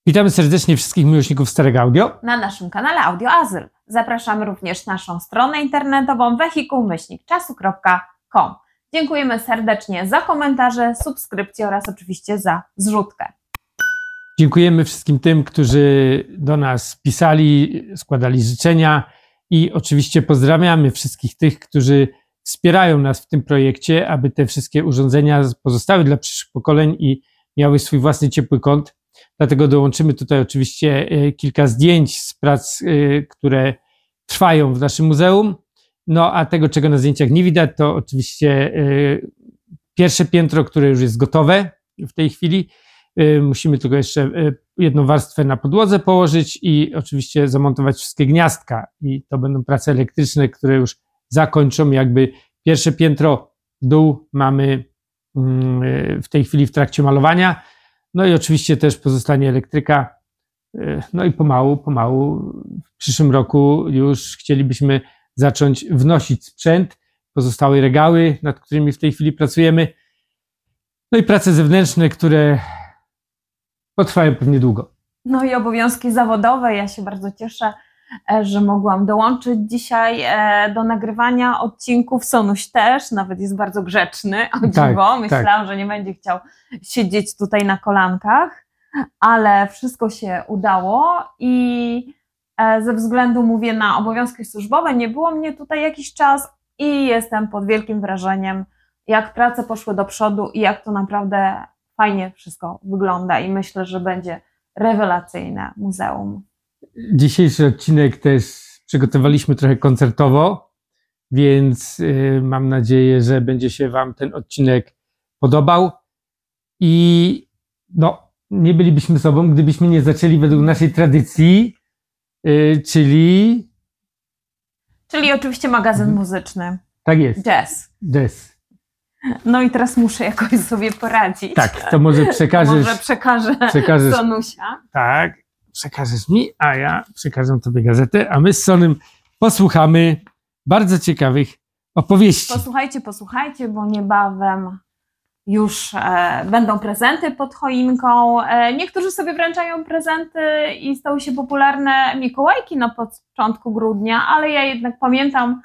Witamy serdecznie wszystkich miłośników starego audio na naszym kanale Audio Azyl. Zapraszamy również na naszą stronę internetową wehikuł-czasu.com. Dziękujemy serdecznie za komentarze, subskrypcje oraz oczywiście za zrzutkę. Dziękujemy wszystkim tym, którzy do nas pisali, składali życzenia i oczywiście pozdrawiamy wszystkich tych, którzy wspierają nas w tym projekcie, aby te wszystkie urządzenia pozostały dla przyszłych pokoleń i miały swój własny ciepły kąt. Dlatego dołączymy tutaj oczywiście kilka zdjęć z prac, które trwają w naszym muzeum. No a tego, czego na zdjęciach nie widać, to oczywiście pierwsze piętro, które już jest gotowe w tej chwili. Musimy tylko jeszcze jedną warstwę na podłodze położyć i oczywiście zamontować wszystkie gniazdka. I to będą prace elektryczne, które już zakończą jakby pierwsze piętro. Dół mamy w tej chwili w trakcie malowania. No i oczywiście też pozostanie elektryka. No i pomału w przyszłym roku już chcielibyśmy zacząć wnosić sprzęt, pozostałe regały, nad którymi w tej chwili pracujemy. No i prace zewnętrzne, które potrwają pewnie długo. No i obowiązki zawodowe. Ja się bardzo cieszę, że mogłam dołączyć dzisiaj do nagrywania odcinków. Sonuś też, nawet jest bardzo grzeczny, o dziwo. Myślałam, że nie będzie chciał siedzieć tutaj na kolankach, ale wszystko się udało i ze względu, mówię, na obowiązki służbowe nie było mnie tutaj jakiś czas i jestem pod wielkim wrażeniem, jak prace poszły do przodu i jak to naprawdę fajnie wszystko wygląda i myślę, że będzie rewelacyjne muzeum. Dzisiejszy odcinek też przygotowaliśmy trochę koncertowo, więc mam nadzieję, że będzie się Wam ten odcinek podobał i no, nie bylibyśmy sobą, gdybyśmy nie zaczęli według naszej tradycji, czyli oczywiście magazyn muzyczny. Tak jest. Jazz. No i teraz muszę jakoś sobie poradzić. Tak, to może przekażesz Sonusia. Tak, przekażesz mi, a ja przekażę Tobie gazetę, a my z Sonym posłuchamy bardzo ciekawych opowieści. Posłuchajcie, bo niebawem już będą prezenty pod choinką. Niektórzy sobie wręczają prezenty i stały się popularne Mikołajki na początku grudnia, ale ja jednak pamiętam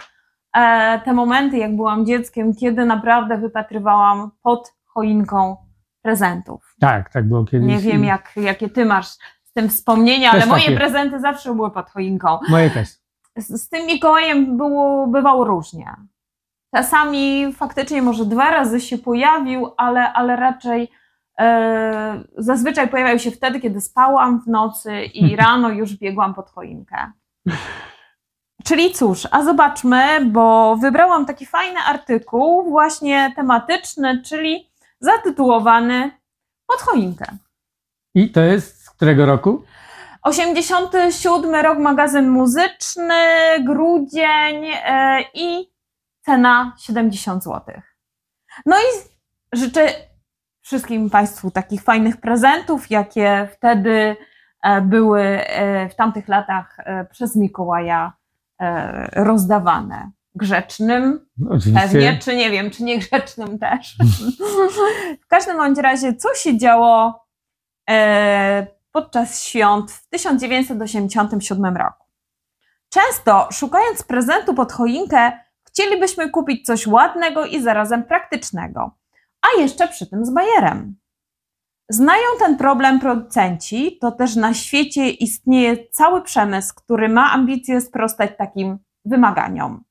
te momenty, jak byłam dzieckiem, kiedy naprawdę wypatrywałam pod choinką prezentów. Tak było kiedyś. Nie wiem, jakie ty masz z tym wspomnienia, ale moje prezenty zawsze były pod choinką. Moje też. Z tym Mikołajem bywało różnie. Czasami faktycznie może 2 razy się pojawił, ale raczej zazwyczaj pojawiał się wtedy, kiedy spałam w nocy i rano już biegłam pod choinkę. Czyli cóż, a zobaczmy, bo wybrałam taki fajny artykuł, właśnie tematyczny, czyli zatytułowany Pod choinkę. I to jest z którego roku? 87 rok, magazyn muzyczny, grudzień i cena 70 zł. No i życzę wszystkim Państwu takich fajnych prezentów, jakie wtedy były w tamtych latach przez Mikołaja rozdawane. Grzecznym pewnie, czy nie wiem, czy niegrzecznym też. W każdym bądź razie, co się działo podczas świąt w 1987 roku. Często szukając prezentu pod choinkę, chcielibyśmy kupić coś ładnego i zarazem praktycznego, a jeszcze przy tym z bajerem. Znają ten problem producenci, to też na świecie istnieje cały przemysł, który ma ambicje sprostać takim wymaganiom.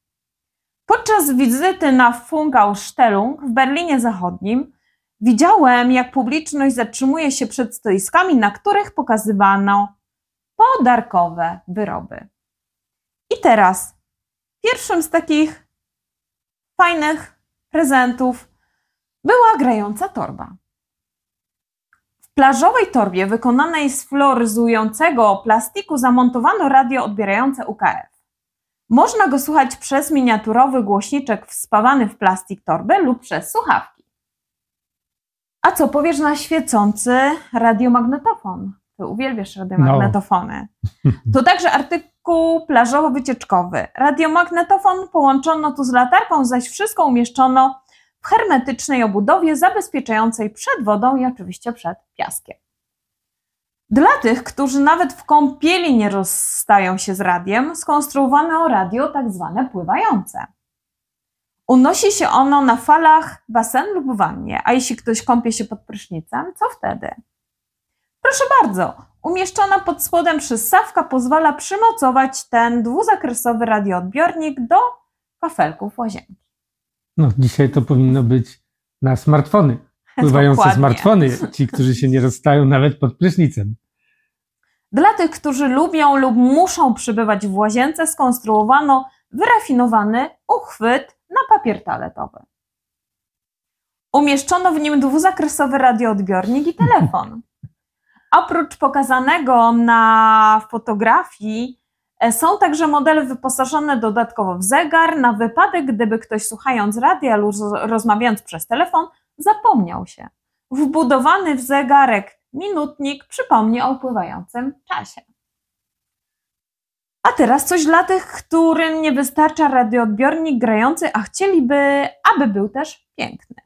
Podczas wizyty na Funkausstellung w Berlinie Zachodnim widziałem, jak publiczność zatrzymuje się przed stoiskami, na których pokazywano podarkowe wyroby. I teraz pierwszym z takich fajnych prezentów była grająca torba. W plażowej torbie wykonanej z fluoryzującego plastiku zamontowano radio odbierające UKF. Można go słuchać przez miniaturowy głośniczek wspawany w plastik torby lub przez słuchawki. A co powiesz na świecący radiomagnetofon? Ty uwielbiasz radiomagnetofony. To także artykuł plażowo-wycieczkowy. Radiomagnetofon połączono tu z latarką, zaś wszystko umieszczono w hermetycznej obudowie zabezpieczającej przed wodą i oczywiście przed piaskiem. Dla tych, którzy nawet w kąpieli nie rozstają się z radiem, skonstruowano radio tak zwane pływające. Unosi się ono na falach basenu lub wannie, a jeśli ktoś kąpie się pod prysznicem, co wtedy? Proszę bardzo, umieszczona pod spodem przystawka pozwala przymocować ten dwuzakresowy radioodbiornik do kafelków łazienki. No, dzisiaj to powinno być na smartfony. Pływające Dokładnie. smartfony, ci, którzy się nie rozstają nawet pod prysznicem. Dla tych, którzy lubią lub muszą przybywać w łazience, skonstruowano wyrafinowany uchwyt na papier toaletowy. Umieszczono w nim dwuzakresowy radioodbiornik i telefon. Oprócz pokazanego na fotografii są także modele wyposażone dodatkowo w zegar na wypadek, gdyby ktoś słuchając radia lub rozmawiając przez telefon zapomniał się. Wbudowany w zegarek minutnik przypomni o upływającym czasie. A teraz coś dla tych, którym nie wystarcza radioodbiornik grający, a chcieliby, aby był też piękny.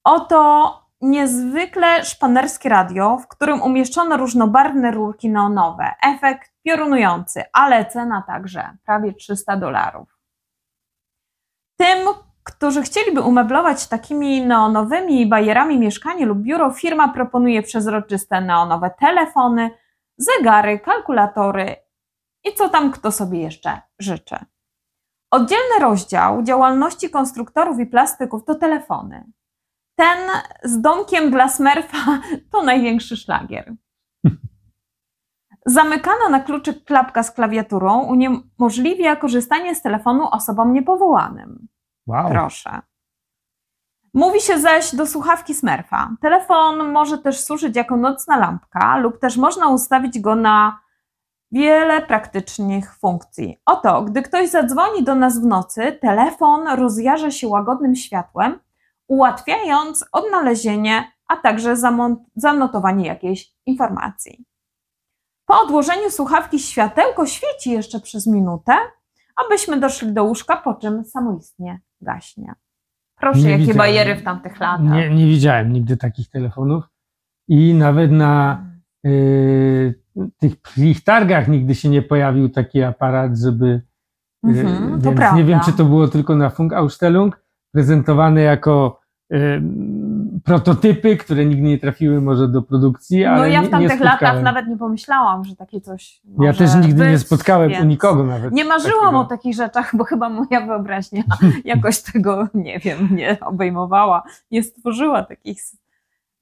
Oto niezwykle szpanerskie radio, w którym umieszczono różnobarwne rurki neonowe. Efekt piorunujący, ale cena także prawie $300. Tym, którzy chcieliby umeblować takimi neonowymi bajerami mieszkanie lub biuro, firma proponuje przezroczyste neonowe telefony, zegary, kalkulatory i co tam kto sobie jeszcze życzy. Oddzielny rozdział działalności konstruktorów i plastyków to telefony. Ten z domkiem dla Smurfa to największy szlagier. Zamykana na kluczyk klapka z klawiaturą uniemożliwia korzystanie z telefonu osobom niepowołanym. Wow. Proszę. Mówi się zaś do słuchawki Smurfa. Telefon może też służyć jako nocna lampka lub też można ustawić go na wiele praktycznych funkcji. Oto, gdy ktoś zadzwoni do nas w nocy, telefon rozjarza się łagodnym światłem, ułatwiając odnalezienie, a także zanotowanie jakiejś informacji. Po odłożeniu słuchawki światełko świeci jeszcze przez minutę, abyśmy doszli do łóżka, po czym samoistnie gaśnie. Proszę, Nie jakie widziałem. bajery w tamtych latach. Nie widziałem nigdy takich telefonów i nawet na tych targach nigdy się nie pojawił taki aparat, żeby To więc prawda. nie wiem, czy to było tylko na Funkausstellung prezentowane jako prototypy, które nigdy nie trafiły może do produkcji, ale No ja w nie tamtych latach spotkałem. nawet nie pomyślałam, że takie coś może Ja też nigdy nie być, spotkałem u więc nikogo nawet. Nie marzyłam takiego. o takich rzeczach, bo chyba moja wyobraźnia jakoś tego, nie wiem, nie obejmowała, nie stworzyła takich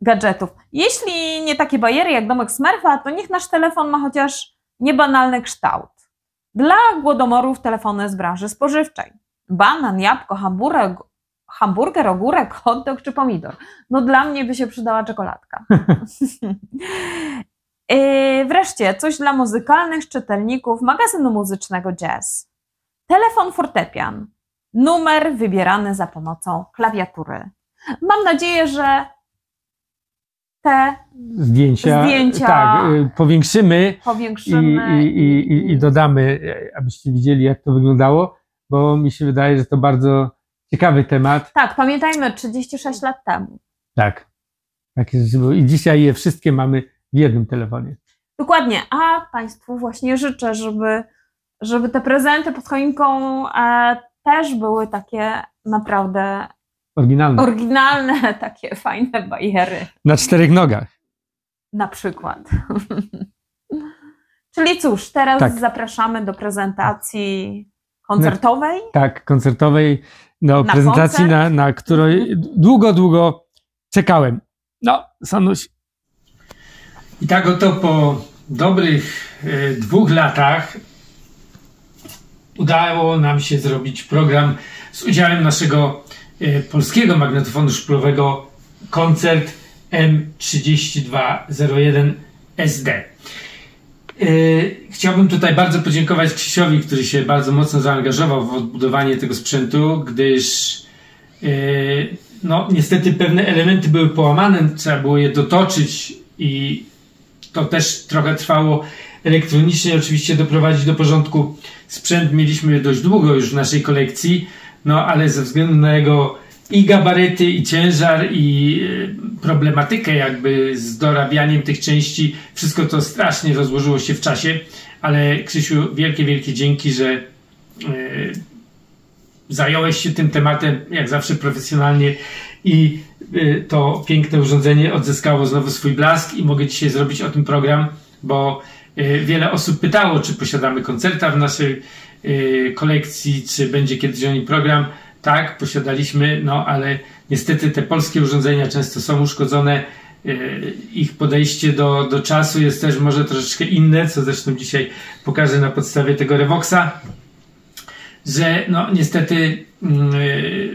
gadżetów. Jeśli nie takie bajery jak domek Smurfa, to niech nasz telefon ma chociaż niebanalny kształt. Dla głodomorów telefony z branży spożywczej. Banan, jabłko, hamburger, ogórek, hot dog czy pomidor. No dla mnie by się przydała czekoladka. Wreszcie coś dla muzykalnych czytelników magazynu muzycznego Jazz. Telefon fortepian. Numer wybierany za pomocą klawiatury. Mam nadzieję, że te Zdjęcia tak, powiększymy i dodamy, abyście widzieli, jak to wyglądało, bo mi się wydaje, że to bardzo ciekawy temat. Tak, pamiętajmy, 36 lat temu. Tak, takie rzeczy były. I dzisiaj je wszystkie mamy w jednym telefonie. Dokładnie, a Państwu właśnie życzę, żeby te prezenty pod choinką też były takie naprawdę oryginalne, takie fajne bajery. Na 4 nogach. Na przykład. Czyli cóż, teraz zapraszamy do prezentacji koncertowej. Tak, koncertowej, prezentacji, na której długo czekałem. No, Sanuś. I tak oto po dobrych 2 latach udało nam się zrobić program z udziałem naszego polskiego magnetofonu szpulowego Koncert M3201 SD. Chciałbym tutaj bardzo podziękować Krzysiowi, który się bardzo mocno zaangażował w odbudowanie tego sprzętu, gdyż niestety pewne elementy były połamane, trzeba było je dotoczyć i to też trochę trwało. Elektronicznie oczywiście doprowadzić do porządku sprzęt mieliśmy dość długo już w naszej kolekcji, ale ze względu na jego i gabaryty, i ciężar, i problematykę jakby z dorabianiem tych części. Wszystko to strasznie rozłożyło się w czasie, ale Krzysiu, wielkie, wielkie dzięki, że zająłeś się tym tematem jak zawsze profesjonalnie i to piękne urządzenie odzyskało znowu swój blask i mogę dzisiaj zrobić o tym program, bo wiele osób pytało, czy posiadamy koncerta w naszej kolekcji, czy będzie kiedyś o nim program. Tak, posiadaliśmy, no ale niestety te polskie urządzenia często są uszkodzone. Ich podejście do czasu jest też może troszeczkę inne, co zresztą dzisiaj pokażę na podstawie tego Revoxa, że no niestety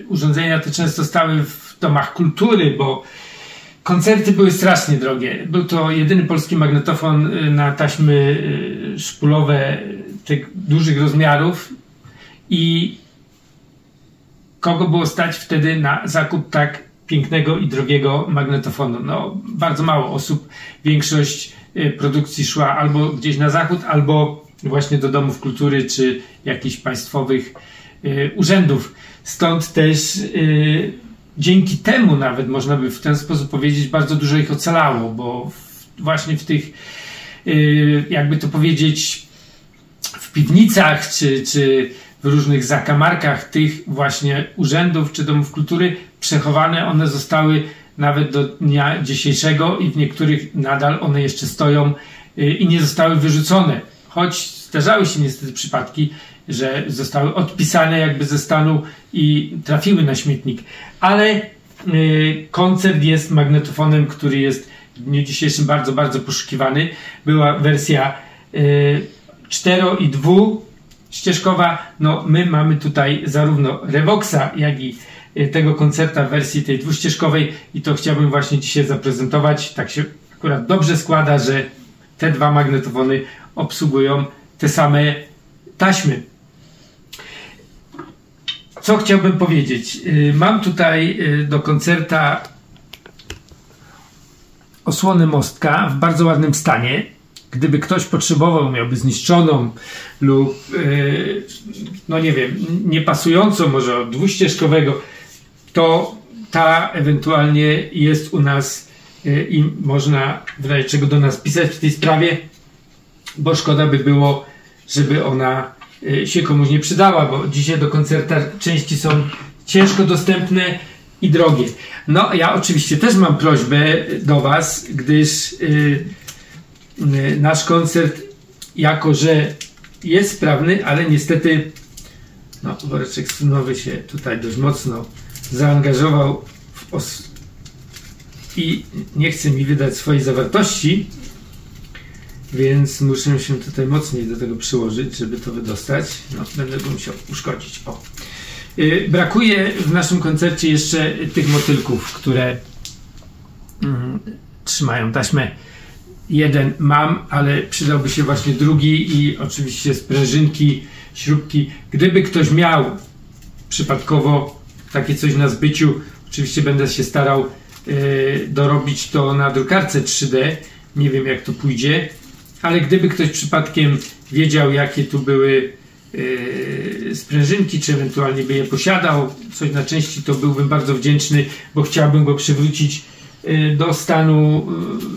urządzenia te często stały w domach kultury, bo koncerty były strasznie drogie. Był to jedyny polski magnetofon na taśmy szpulowe tych dużych rozmiarów i kogo było stać wtedy na zakup tak pięknego i drogiego magnetofonu? No, bardzo mało osób. Większość produkcji szła albo gdzieś na zachód, albo właśnie do domów kultury, czy jakichś państwowych urzędów. Stąd też dzięki temu nawet można by w ten sposób powiedzieć, bardzo dużo ich ocalało, bo właśnie w tych, jakby to powiedzieć, w piwnicach, czy w różnych zakamarkach tych właśnie urzędów czy domów kultury przechowane one zostały nawet do dnia dzisiejszego i w niektórych nadal one jeszcze stoją i nie zostały wyrzucone. Choć zdarzały się niestety przypadki, że zostały odpisane jakby ze stanu i trafiły na śmietnik. Ale koncert jest magnetofonem, który jest w dniu dzisiejszym bardzo, bardzo poszukiwany. Była wersja 4 i 2 ścieżkowa. No my mamy tutaj zarówno Revoxa, jak i tego koncerta w wersji tej dwuścieżkowej i to chciałbym właśnie dzisiaj zaprezentować. Tak się akurat dobrze składa, że te dwa magnetofony obsługują te same taśmy. Co chciałbym powiedzieć? Mam tutaj do koncerta osłonę mostka w bardzo ładnym stanie. Gdyby ktoś potrzebował, miałby zniszczoną lub no nie wiem, niepasującą może od dwuścieżkowego, to ta ewentualnie jest u nas i można w razie czego do nas pisać w tej sprawie, bo szkoda by było, żeby ona się komuś nie przydała, bo dzisiaj do koncerta części są ciężko dostępne i drogie. No ja oczywiście też mam prośbę do Was, gdyż nasz koncert, jako że jest sprawny, ale niestety no, woreczek strunowy się tutaj dość mocno zaangażował i nie chce mi wydać swojej zawartości, więc muszę się tutaj mocniej do tego przyłożyć, żeby to wydostać. No, będę go musiał uszkodzić. O. Brakuje w naszym koncercie jeszcze tych motylków, które trzymają taśmę. Jeden mam, ale przydałby się właśnie drugi i oczywiście sprężynki, śrubki. Gdyby ktoś miał przypadkowo takie coś na zbyciu, oczywiście będę się starał dorobić to na drukarce 3D. Nie wiem jak to pójdzie, ale gdyby ktoś przypadkiem wiedział jakie tu były sprężynki, czy ewentualnie by je posiadał, coś na części, to byłbym bardzo wdzięczny, bo chciałbym go przywrócić do stanu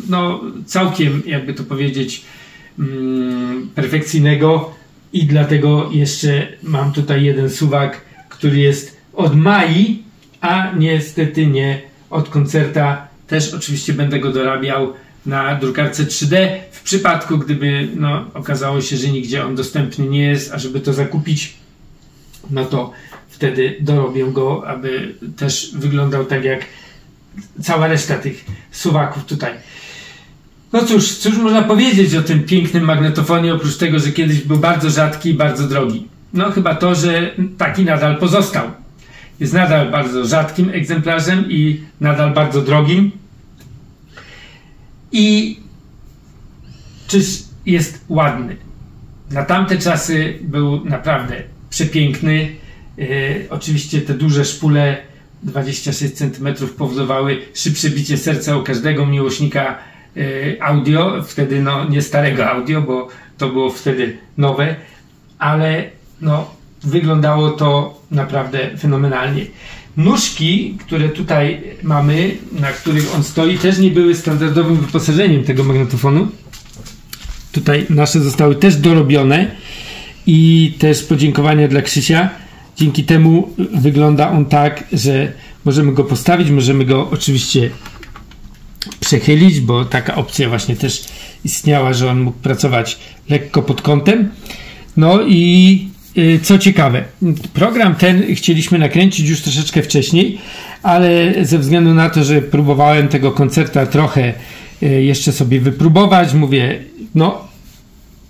no całkiem, jakby to powiedzieć, perfekcyjnego i dlatego jeszcze mam tutaj jeden suwak, który jest od Mai, a niestety nie od koncerta. Też oczywiście będę go dorabiał na drukarce 3D w przypadku, gdyby no, okazało się, że nigdzie on dostępny nie jest, a żeby to zakupić, no to wtedy dorobię go, aby też wyglądał tak jak cała reszta tych suwaków tutaj. No cóż można powiedzieć o tym pięknym magnetofonie, oprócz tego, że kiedyś był bardzo rzadki i bardzo drogi. No chyba to, że taki nadal pozostał. Jest nadal bardzo rzadkim egzemplarzem i nadal bardzo drogim. I czyż jest ładny. Na tamte czasy był naprawdę przepiękny. Oczywiście te duże szpule 26 cm powodowały szybsze bicie serca u każdego miłośnika audio, wtedy no nie starego audio, bo to było wtedy nowe, ale no wyglądało to naprawdę fenomenalnie. Nóżki, które tutaj mamy, na których on stoi, też nie były standardowym wyposażeniem tego magnetofonu. Tutaj nasze zostały też dorobione i też podziękowania dla Krzysia. Dzięki temu wygląda on tak, że możemy go postawić, możemy go oczywiście przechylić, bo taka opcja właśnie też istniała, że on mógł pracować lekko pod kątem. No i co ciekawe, program ten chcieliśmy nakręcić już troszeczkę wcześniej, ale ze względu na to, że próbowałem tego koncerta trochę jeszcze sobie wypróbować, mówię, no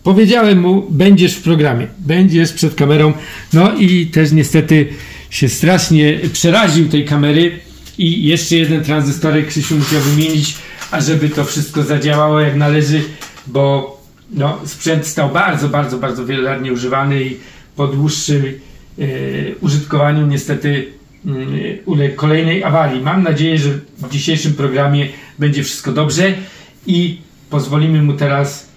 powiedziałem mu, będziesz w programie, będziesz przed kamerą, no i też niestety się strasznie przeraził tej kamery i jeszcze jeden tranzystorek Krzysiu musiał wymienić, ażeby to wszystko zadziałało jak należy, bo no, sprzęt stał bardzo wiele lat nieużywany i po dłuższym użytkowaniu niestety uległ kolejnej awarii. Mam nadzieję, że w dzisiejszym programie będzie wszystko dobrze i pozwolimy mu teraz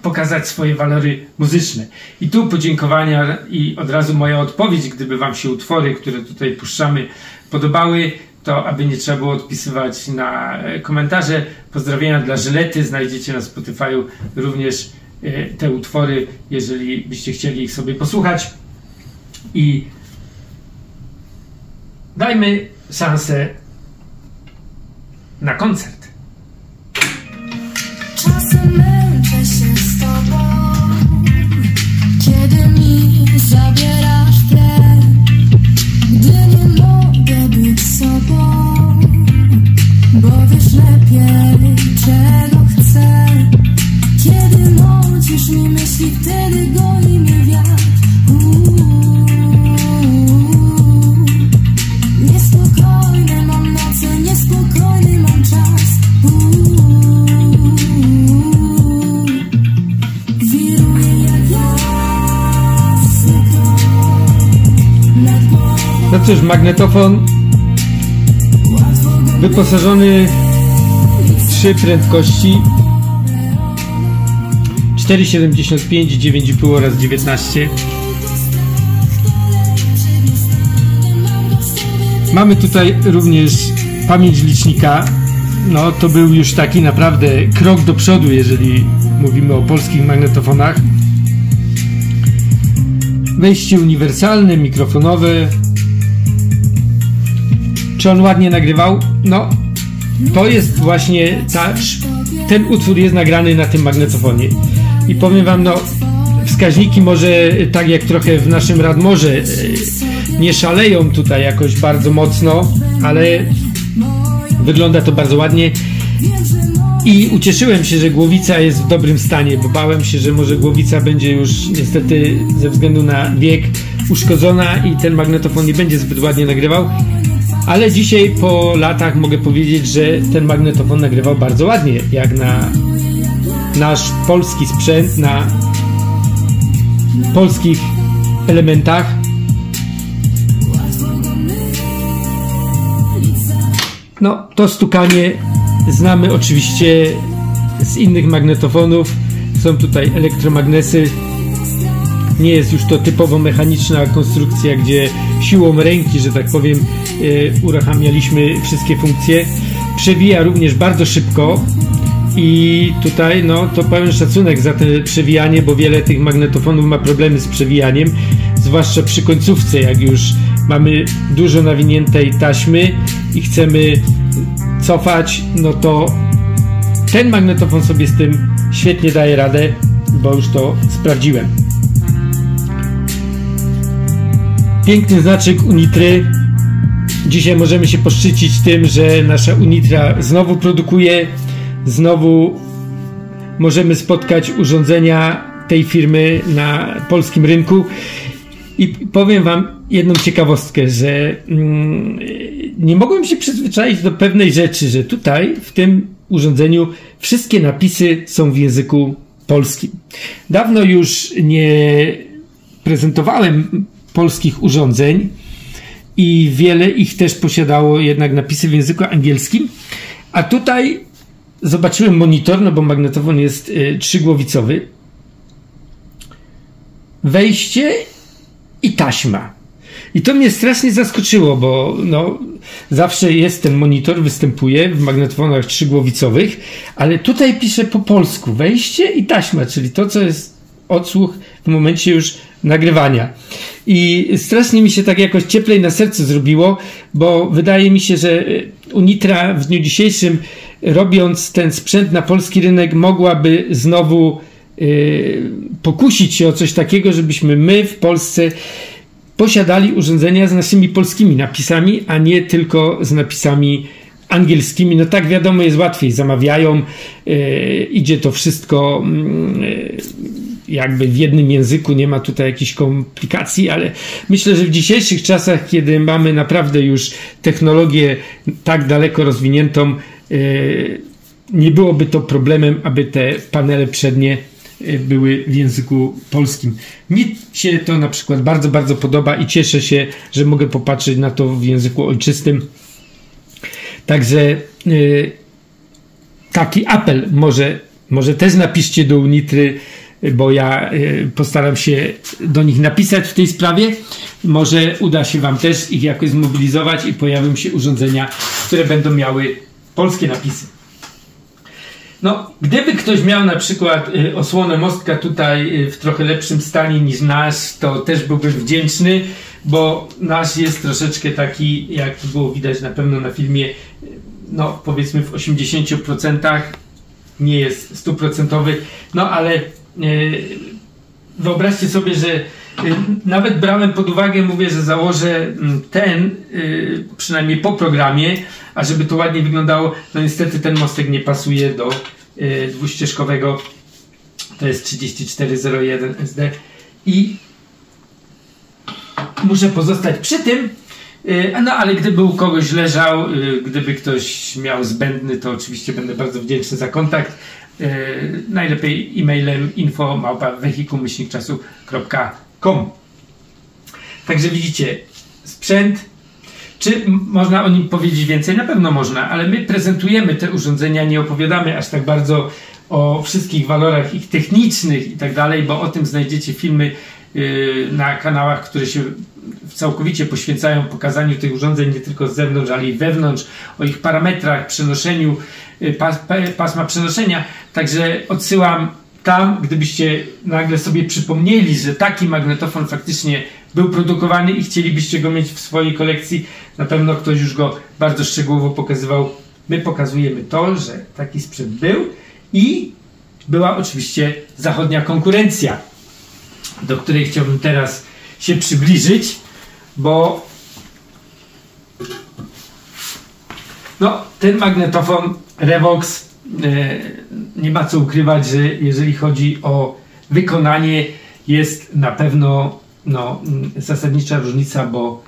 pokazać swoje walory muzyczne. I tu podziękowania i od razu moja odpowiedź, gdyby wam się utwory, które tutaj puszczamy, podobały, to aby nie trzeba było odpisywać na komentarze. Pozdrowienia dla Żylety, znajdziecie na Spotify'u również te utwory, jeżeli byście chcieli ich sobie posłuchać. I dajmy szansę na koncert. Czasem męczę się z tobą, kiedy mi zabierasz tlen, gdy nie mogę być sobą, bo wiesz lepiej, czego chcę. Kiedy mącisz mi myśli, wtedy goni mnie wiatr. Niespokojne mam noce, niespokojny mam czas. Wiruję jak jasny krok nad głową. No cóż, magnetofon wyposażony w 3 prędkości 4,75, 9,5 oraz 19. Mamy tutaj również pamięć licznika. No to był już taki naprawdę krok do przodu, jeżeli mówimy o polskich magnetofonach. Wejście uniwersalne, mikrofonowe. Czy on ładnie nagrywał? No, to jest właśnie ten utwór jest nagrany na tym magnetofonie. I powiem wam, no, wskaźniki może tak jak trochę w naszym Radmorze nie szaleją tutaj jakoś bardzo mocno, ale wygląda to bardzo ładnie. I ucieszyłem się, że głowica jest w dobrym stanie, bo bałem się, że może głowica będzie już niestety ze względu na wiek uszkodzona i ten magnetofon nie będzie zbyt ładnie nagrywał. Ale dzisiaj po latach mogę powiedzieć, że ten magnetofon nagrywał bardzo ładnie, jak na nasz polski sprzęt, na polskich elementach. No, to stukanie znamy oczywiście z innych magnetofonów. Są tutaj elektromagnesy. Nie jest już to typowo mechaniczna konstrukcja, gdzie siłą ręki, że tak powiem, uruchamialiśmy wszystkie funkcje. Przewija również bardzo szybko i tutaj no to pełen szacunek za to przewijanie, bo wiele tych magnetofonów ma problemy z przewijaniem, zwłaszcza przy końcówce, jak już mamy dużo nawiniętej taśmy i chcemy cofać, no to ten magnetofon sobie z tym świetnie daje radę, bo już to sprawdziłem. Piękny znaczek Unitry. Dzisiaj możemy się poszczycić tym, że nasza Unitra znowu produkuje, znowu możemy spotkać urządzenia tej firmy na polskim rynku. I powiem wam jedną ciekawostkę, że nie mogłem się przyzwyczaić do pewnej rzeczy, że tutaj w tym urządzeniu wszystkie napisy są w języku polskim. Dawno już nie prezentowałem polskich urządzeń i wiele ich też posiadało jednak napisy w języku angielskim, a tutaj zobaczyłem monitor, no bo magnetofon jest trzygłowicowy, wejście i taśma. I to mnie strasznie zaskoczyło, bo no, zawsze jest ten monitor, występuje w magnetofonach trzygłowicowych, ale tutaj pisze po polsku wejście i taśma, czyli to, co jest odsłuch w momencie już nagrywania. I strasznie mi się tak jakoś cieplej na sercu zrobiło, bo wydaje mi się, że Unitra w dniu dzisiejszym, robiąc ten sprzęt na polski rynek, mogłaby znowu pokusić się o coś takiego, żebyśmy my w Polsce posiadali urządzenia z naszymi polskimi napisami, a nie tylko z napisami angielskimi. No tak, wiadomo, jest łatwiej, zamawiają, idzie to wszystko jakby w jednym języku, nie ma tutaj jakichś komplikacji, ale myślę, że w dzisiejszych czasach, kiedy mamy naprawdę już technologię tak daleko rozwiniętą, nie byłoby to problemem, aby te panele przednie były w języku polskim. Mi się to na przykład bardzo, bardzo podoba i cieszę się, że mogę popatrzeć na to w języku ojczystym. Także taki apel może też napiszcie do Unitry, bo ja postaram się do nich napisać w tej sprawie. Może uda się wam też ich jakoś zmobilizować i pojawią się urządzenia, które będą miały polskie napisy. No, gdyby ktoś miał na przykład osłonę mostka tutaj w trochę lepszym stanie niż nasz, to też byłbym wdzięczny, bo nasz jest troszeczkę taki, jak było widać na pewno na filmie, no powiedzmy w 80%, nie jest 100%, no ale wyobraźcie sobie, że nawet brałem pod uwagę, mówię, że założę ten, przynajmniej po programie, a żeby to ładnie wyglądało, no niestety ten mostek nie pasuje do dwuścieżkowego, to jest 3401 SD i muszę pozostać przy tym, no ale gdyby u kogoś leżał, gdyby ktoś miał zbędny, to oczywiście będę bardzo wdzięczny za kontakt. Najlepiej e-mailem info@vehicle-czasu.com. Także widzicie, sprzęt, czy można o nim powiedzieć więcej? Na pewno można, ale my prezentujemy te urządzenia, nie opowiadamy aż tak bardzo o wszystkich walorach ich technicznych i tak dalej, bo o tym znajdziecie filmy na kanałach, które się całkowicie poświęcają pokazaniu tych urządzeń nie tylko z zewnątrz, ale i wewnątrz, o ich parametrach, przenoszeniu, pasma przenoszenia. Także odsyłam tam, gdybyście nagle sobie przypomnieli, że taki magnetofon faktycznie był produkowany i chcielibyście go mieć w swojej kolekcji. Na pewno ktoś już go bardzo szczegółowo pokazywał. My pokazujemy to, że taki sprzęt był i była oczywiście zachodnia konkurencja, do której chciałbym teraz się przybliżyć, bo no, ten magnetofon Revox, nie ma co ukrywać, że jeżeli chodzi o wykonanie, jest na pewno zasadnicza różnica, bo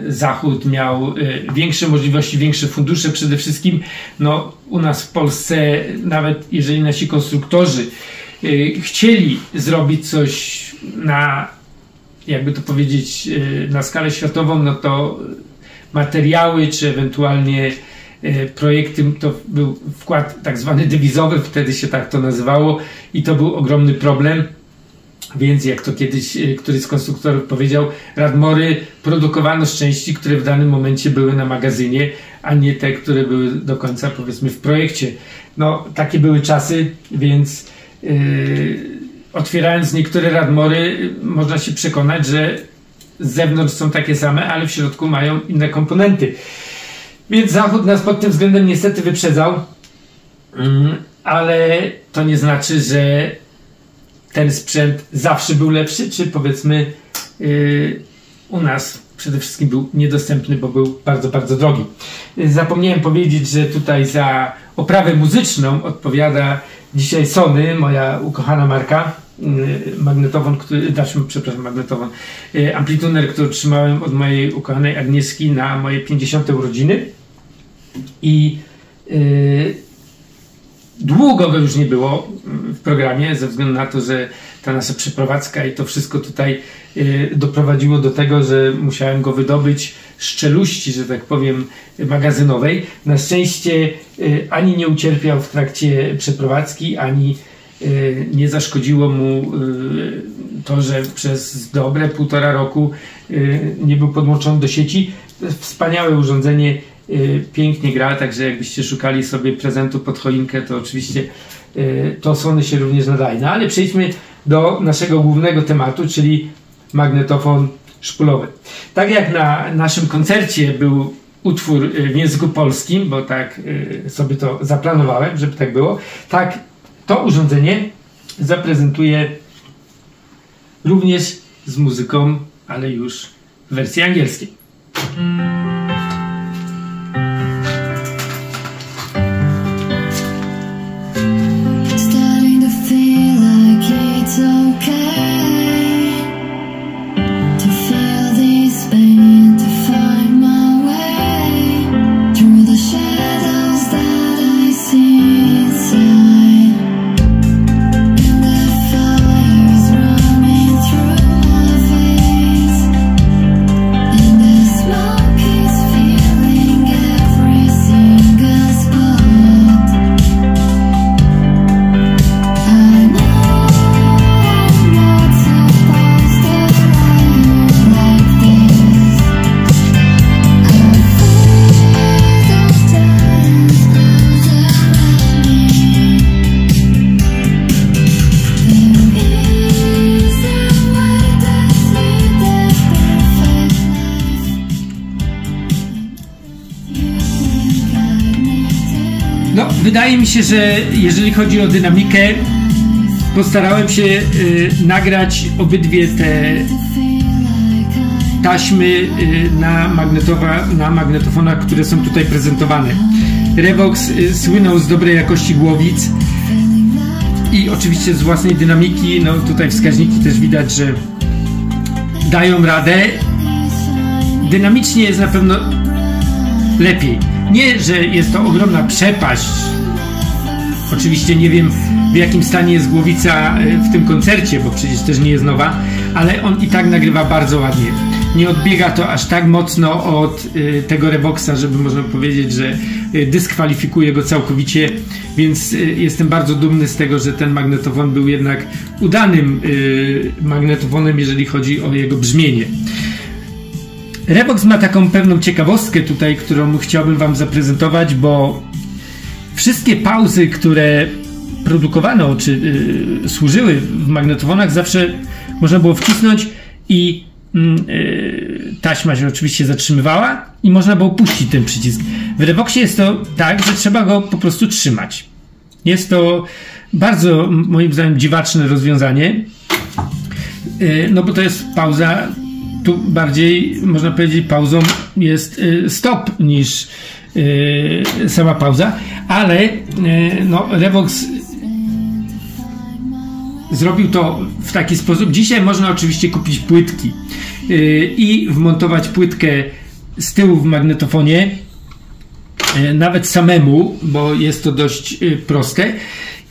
Zachód miał większe możliwości, większe fundusze przede wszystkim. No, u nas w Polsce, nawet jeżeli nasi konstruktorzy chcieli zrobić coś na, jakby to powiedzieć, na skalę światową, no to materiały, czy ewentualnie projekty, to był wkład tak zwany dewizowy, wtedy się tak to nazywało i to był ogromny problem. Więc jak to kiedyś któryś z konstruktorów powiedział, Radmory produkowano z części, które w danym momencie były na magazynie, a nie te, które były do końca, powiedzmy, w projekcie. No, takie były czasy, więc otwierając niektóre Radmory można się przekonać, że z zewnątrz są takie same, ale w środku mają inne komponenty. Więc Zachód nas pod tym względem niestety wyprzedzał, ale to nie znaczy, że ten sprzęt zawsze był lepszy, czy powiedzmy u nas przede wszystkim był niedostępny, bo był bardzo, bardzo drogi. Zapomniałem powiedzieć, że tutaj za oprawę muzyczną odpowiada dzisiaj Sony, moja ukochana marka, magnetofon, amplituner, który otrzymałem od mojej ukochanej Agnieszki na moje 50. urodziny i długo go już nie było w programie, ze względu na to, że ta nasza przeprowadzka i to wszystko tutaj doprowadziło do tego, że musiałem go wydobyć z czeluści, że tak powiem, magazynowej. Na szczęście ani nie ucierpiał w trakcie przeprowadzki, ani nie zaszkodziło mu to, że przez dobre 1,5 roku nie był podłączony do sieci. Wspaniałe urządzenie, pięknie gra, także jakbyście szukali sobie prezentu pod choinkę, to oczywiście to Sony się również nadaje. No ale przejdźmy do naszego głównego tematu, czyli magnetofon szpulowy. Tak jak na naszym koncercie był utwór w języku polskim, bo tak sobie to zaplanowałem, żeby tak było, tak to urządzenie zaprezentuję również z muzyką, ale już w wersji angielskiej. Starting to feel like it's okay to feel this pain, to find my way through the shadows that I see inside, and the fire is running through my face, and the smoke is filling every single spot. I know I'm not supposed to love you like this. I feel those giants close around me. There is a way that's lead the perfect life. You can guide me to No, wydaje mi się, że jeżeli chodzi o dynamikę, postarałem się nagrać obydwie te feel like I'm taśmy na magnetofonach, które są tutaj prezentowane. Revox słynął z dobrej jakości głowic i oczywiście z własnej dynamiki. No tutaj wskaźniki też widać, że dają radę. Dynamicznie jest na pewno lepiej. Nie, że jest to ogromna przepaść. Oczywiście nie wiem, w jakim stanie jest głowica w tym koncercie, bo przecież też nie jest nowa, ale on i tak nagrywa bardzo ładnie. Nie odbiega to aż tak mocno od tego Revoxa, żeby można powiedzieć, że dyskwalifikuje go całkowicie, więc jestem bardzo dumny z tego, że ten magnetofon był jednak udanym magnetofonem, jeżeli chodzi o jego brzmienie. Revox ma taką pewną ciekawostkę tutaj, którą chciałbym wam zaprezentować, bo wszystkie pauzy, które produkowano, czy służyły w magnetofonach, zawsze można było wcisnąć i taśma się oczywiście zatrzymywała i można było puścić ten przycisk. W Revoxie jest to tak, że trzeba go po prostu trzymać. Jest to bardzo, moim zdaniem, dziwaczne rozwiązanie, no bo to jest pauza, tu bardziej można powiedzieć pauzą jest stop niż sama pauza, ale no, Revox zrobił to w taki sposób. Dzisiaj można oczywiście kupić płytki i wmontować płytkę z tyłu w magnetofonie, nawet samemu, bo jest to dość proste,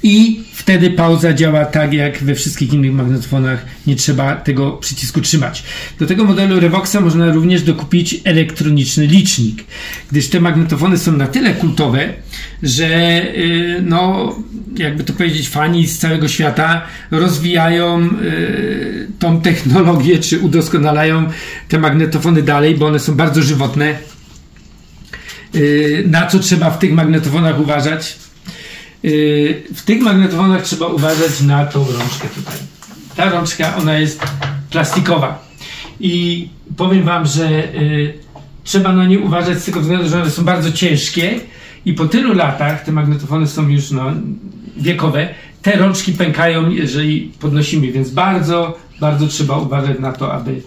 i wtedy pauza działa tak jak we wszystkich innych magnetofonach, nie trzeba tego przycisku trzymać. Do tego modelu Revoxa można również dokupić elektroniczny licznik, gdyż te magnetofony są na tyle kultowe, że no, jakby to powiedzieć, fani z całego świata rozwijają tą technologię, czy udoskonalają te magnetofony dalej, bo one są bardzo żywotne. Na co trzeba w tych magnetofonach uważać? W tych magnetofonach trzeba uważać na tą rączkę tutaj. Ta rączka, ona jest plastikowa i powiem wam, że trzeba na nie uważać z tego względu, że one są bardzo ciężkie i po tylu latach, te magnetofony są już no, wiekowe, te rączki pękają, jeżeli podnosimy, więc bardzo, bardzo trzeba uważać na to, aby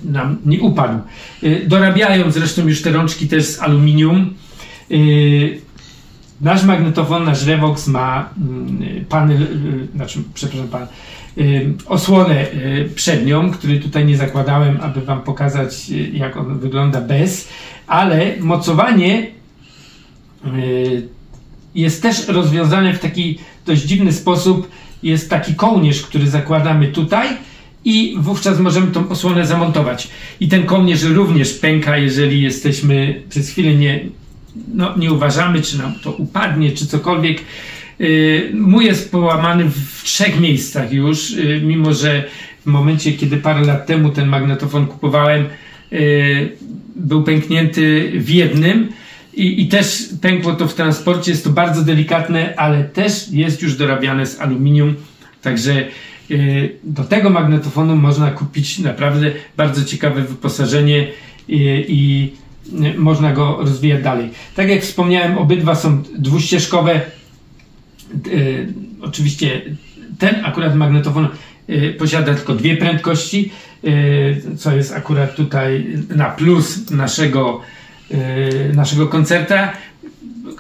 nam nie upadł. Dorabiają zresztą już te rączki też z aluminium. Nasz magnetofon, nasz Revox ma panel, osłonę przednią, który tutaj nie zakładałem, aby wam pokazać, jak on wygląda bez, ale mocowanie jest też rozwiązane w taki dość dziwny sposób. Jest taki kołnierz, który zakładamy tutaj i wówczas możemy tą osłonę zamontować. I ten kołnierz również pęka, jeżeli jesteśmy przez chwilę nie uważamy, czy nam to upadnie, czy cokolwiek. Mój jest połamany w 3 miejscach już, mimo że w momencie, kiedy parę lat temu ten magnetofon kupowałem, był pęknięty w jednym i też pękło to w transporcie. Jest to bardzo delikatne, ale też jest już dorabiane z aluminium, także do tego magnetofonu można kupić naprawdę bardzo ciekawe wyposażenie i można go rozwijać dalej. Tak jak wspomniałem, obydwa są dwuścieżkowe. Oczywiście ten akurat magnetofon posiada tylko 2 prędkości, co jest akurat tutaj na plus naszego koncerta,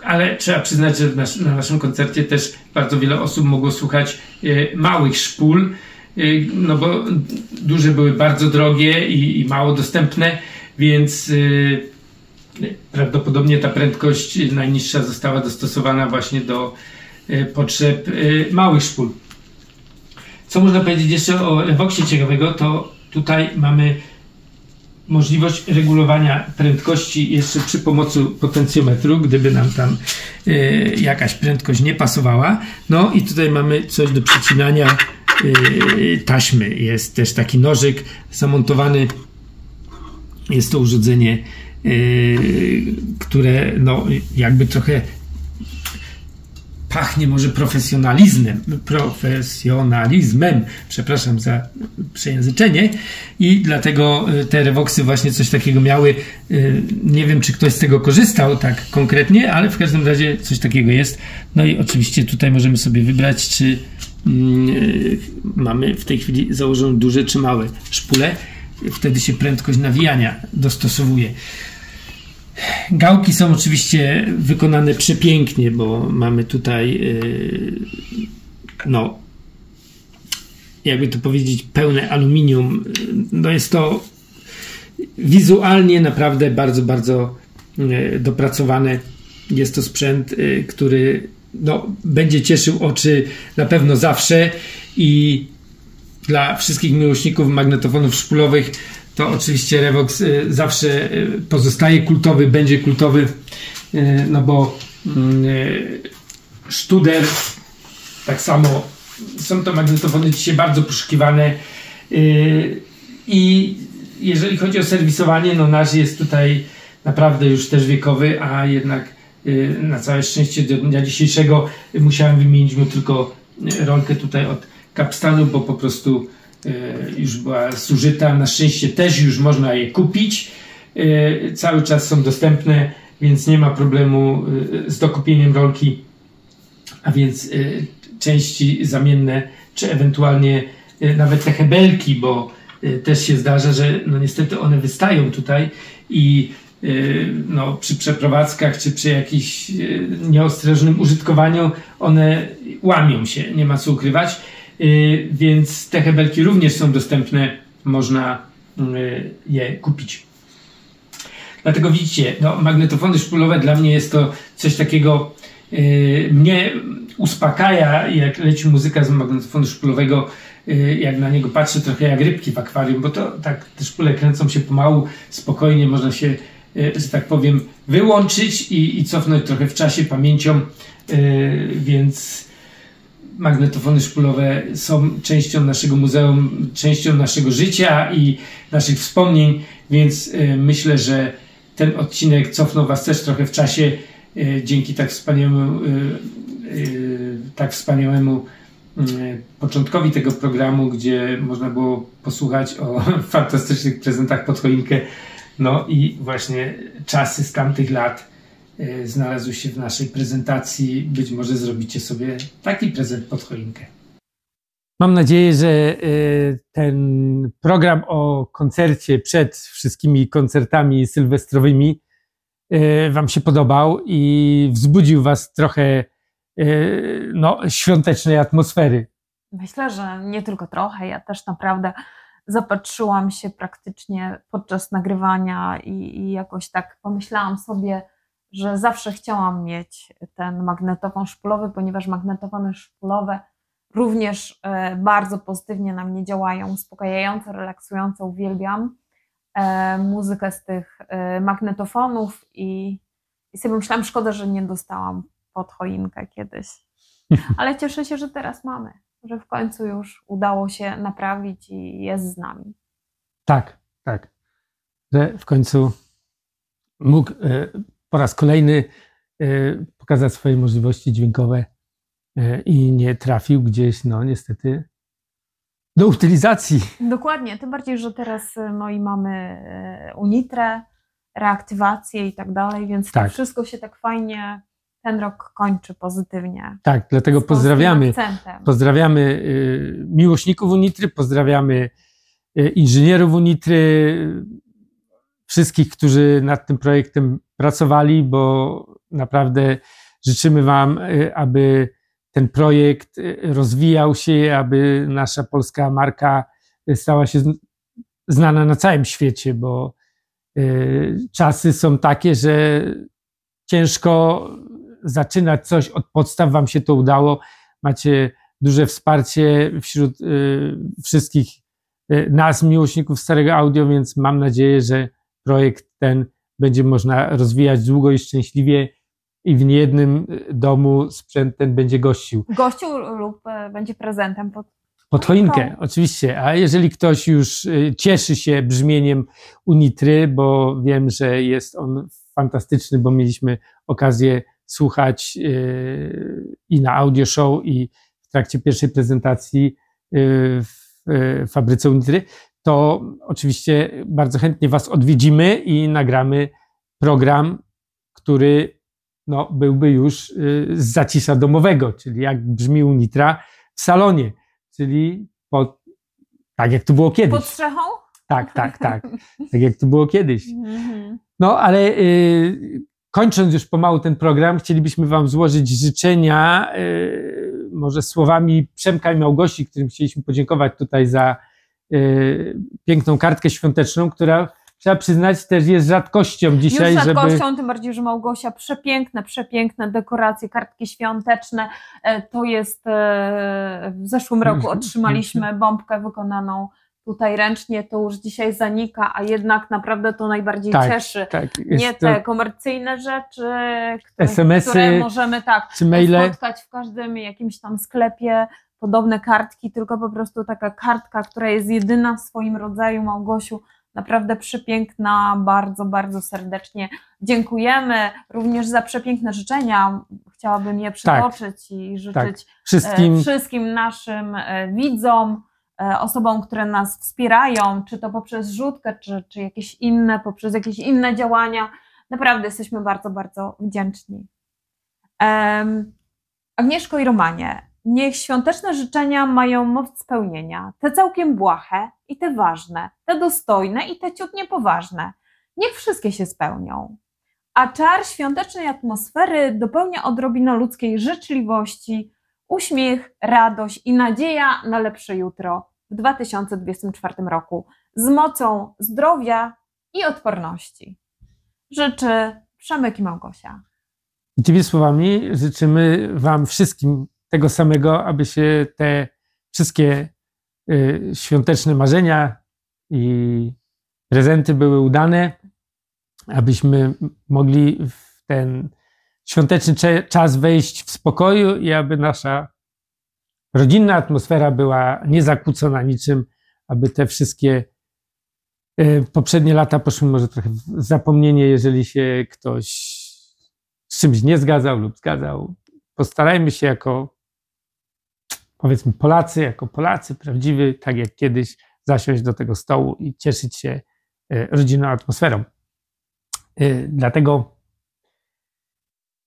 ale trzeba przyznać, że na naszym koncercie też bardzo wiele osób mogło słuchać małych szpul, no bo duże były bardzo drogie i mało dostępne, więc prawdopodobnie ta prędkość najniższa została dostosowana właśnie do potrzeb małych szpul. Co można powiedzieć jeszcze o Revoxie ciekawego, to tutaj mamy możliwość regulowania prędkości jeszcze przy pomocy potencjometru, gdyby nam tam jakaś prędkość nie pasowała. No i tutaj mamy coś do przycinania taśmy. Jest też taki nożyk zamontowany. Jest to urządzenie, które no jakby trochę pachnie może profesjonalizmem, przepraszam za przejęzyczenie, i dlatego te Revoxy właśnie coś takiego miały. Nie wiem, czy ktoś z tego korzystał tak konkretnie, ale w każdym razie coś takiego jest. No i oczywiście tutaj możemy sobie wybrać, czy mamy w tej chwili założone duże czy małe szpule. Wtedy się prędkość nawijania dostosowuje. Gałki są oczywiście wykonane przepięknie, bo mamy tutaj no jakby to powiedzieć, pełne aluminium. No jest to wizualnie naprawdę bardzo, bardzo dopracowane. Jest to sprzęt, który no, będzie cieszył oczy na pewno zawsze, i dla wszystkich miłośników magnetofonów szpulowych to oczywiście Revox zawsze pozostaje kultowy, będzie kultowy, no bo Studer, tak samo są to magnetofony dzisiaj bardzo poszukiwane, i jeżeli chodzi o serwisowanie, no nasz jest tutaj naprawdę już też wiekowy, a jednak na całe szczęście do dnia dzisiejszego musiałem wymienić mu tylko rolkę tutaj od Capstanu, bo po prostu już była zużyta. Na szczęście też już można je kupić. Cały czas są dostępne, więc nie ma problemu z dokupieniem rolki, a więc części zamienne, czy ewentualnie nawet te hebelki, bo też się zdarza, że no niestety one wystają tutaj i no, przy przeprowadzkach czy przy jakimś nieostrożnym użytkowaniu one łamią się, nie ma co ukrywać, więc te hebelki również są dostępne, można je kupić. Dlatego widzicie, no, magnetofony szpulowe dla mnie jest to coś takiego, mnie uspokaja, jak leci muzyka z magnetofonu szpulowego, jak na niego patrzę, trochę jak rybki w akwarium, bo to tak te szpule kręcą się pomału, spokojnie, można się, że tak powiem, wyłączyć i cofnąć trochę w czasie pamięcią, więc magnetofony szpulowe są częścią naszego muzeum, częścią naszego życia i naszych wspomnień, więc myślę, że ten odcinek cofnął Was też trochę w czasie dzięki tak wspaniałemu początkowi tego programu, gdzie można było posłuchać o fantastycznych prezentach pod choinkę. No i właśnie czasy z tamtych lat znalazły się w naszej prezentacji. Być może zrobicie sobie taki prezent pod choinkę. Mam nadzieję, że ten program o koncercie przed wszystkimi koncertami sylwestrowymi Wam się podobał i wzbudził Was trochę no, świątecznej atmosfery. Myślę, że nie tylko trochę. Ja też naprawdę zapatrzyłam się praktycznie podczas nagrywania i jakoś tak pomyślałam sobie, że zawsze chciałam mieć ten magnetofon szpulowy, ponieważ magnetofony szpulowe również bardzo pozytywnie na mnie działają, uspokajająco, relaksująco. Uwielbiam muzykę z tych magnetofonów i sobie myślałam, szkoda, że nie dostałam pod choinkę kiedyś. Ale cieszę się, że teraz mamy, że w końcu już udało się naprawić i jest z nami. Tak, tak. Że w końcu mógł po raz kolejny pokazać swoje możliwości dźwiękowe i nie trafił gdzieś, no niestety, do utylizacji. Dokładnie, tym bardziej, że teraz no i mamy Unitrę, reaktywację i tak dalej, więc Tak. to wszystko się tak fajnie ten rok kończy pozytywnie. Tak, dlatego Z polskim pozdrawiamy. akcentem. Pozdrawiamy miłośników Unitry, pozdrawiamy inżynierów Unitry, wszystkich, którzy nad tym projektem pracowali, bo naprawdę życzymy Wam, aby ten projekt rozwijał się, aby nasza polska marka stała się znana na całym świecie, bo czasy są takie, że ciężko zaczynać coś od podstaw. Wam się to udało. Macie duże wsparcie wśród wszystkich nas, miłośników starego audio, więc mam nadzieję, że projekt ten będzie można rozwijać długo i szczęśliwie i w niejednym domu sprzęt ten będzie gościł. Gościu lub będzie prezentem Pod choinkę, oczywiście. A jeżeli ktoś już cieszy się brzmieniem Unitry, bo wiem, że jest on fantastyczny, bo mieliśmy okazję słuchać i na audio show, i w trakcie pierwszej prezentacji w fabryce Unitry, to oczywiście bardzo chętnie Was odwiedzimy i nagramy program, który no, byłby już z zacisza domowego, czyli jak brzmi Unitra w salonie, czyli tak jak to było kiedyś. pod strzechą? Tak. Tak jak to było kiedyś. Mhm. No ale kończąc już pomału ten program, chcielibyśmy Wam złożyć życzenia, może słowami Przemka i Małgosi, którym chcieliśmy podziękować tutaj za piękną kartkę świąteczną, która, trzeba przyznać, też jest rzadkością dzisiaj. Już rzadkością, tym bardziej, że Małgosia, przepiękne dekoracje, kartki świąteczne. To jest w zeszłym roku otrzymaliśmy bombkę wykonaną tutaj ręcznie, to już dzisiaj zanika, a jednak naprawdę to najbardziej cieszy. Tak, Nie te komercyjne rzeczy, SMS-y, które możemy czy maile spotkać w każdym jakimś tam sklepie, podobne kartki, tylko po prostu taka kartka, która jest jedyna w swoim rodzaju. Małgosiu, naprawdę przepiękna, bardzo, bardzo serdecznie dziękujemy również za przepiękne życzenia. Chciałabym je przytoczyć i życzyć wszystkim naszym widzom, osobom, które nas wspierają, czy to poprzez rzutkę, czy jakieś inne, poprzez jakieś inne działania. Naprawdę jesteśmy bardzo, bardzo wdzięczni. Agnieszko i Romanie, niech świąteczne życzenia mają moc spełnienia, te całkiem błahe i te ważne, te dostojne i te ciut niepoważne. Niech wszystkie się spełnią. A czar świątecznej atmosfery dopełnia odrobinę ludzkiej życzliwości, uśmiech, radość i nadzieja na lepsze jutro w 2024 roku z mocą zdrowia i odporności. Życzy Przemek i Małgosia. I tymi słowami życzymy Wam wszystkim tego samego, aby się te wszystkie świąteczne marzenia i prezenty były udane, abyśmy mogli w ten świąteczny czas wejść w spokoju i aby nasza rodzinna atmosfera była niezakłócona niczym, aby te wszystkie poprzednie lata poszły może trochę w zapomnienie, jeżeli się ktoś z czymś nie zgadzał lub zgadzał. Postarajmy się jako, powiedzmy, Polacy prawdziwi, tak jak kiedyś, zasiąść do tego stołu i cieszyć się rodzinną atmosferą. Dlatego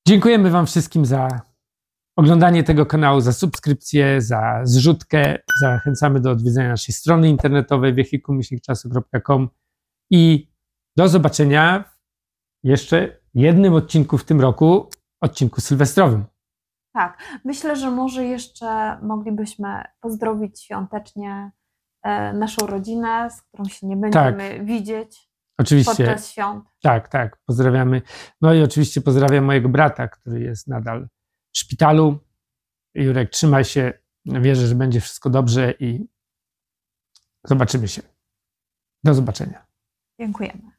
dziękujemy Wam wszystkim za oglądanie tego kanału, za subskrypcję, za zrzutkę. Zachęcamy do odwiedzenia naszej strony internetowej wehikuł-czasu.com i do zobaczenia w jeszcze jednym odcinku w tym roku, odcinku sylwestrowym. Tak, myślę, że może jeszcze moglibyśmy pozdrowić świątecznie naszą rodzinę, z którą się nie będziemy widzieć oczywiście podczas świąt. Tak, pozdrawiamy. No i oczywiście pozdrawiam mojego brata, który jest nadal w szpitalu. Jurek, trzymaj się, wierzę, że będzie wszystko dobrze i zobaczymy się. Do zobaczenia. Dziękujemy.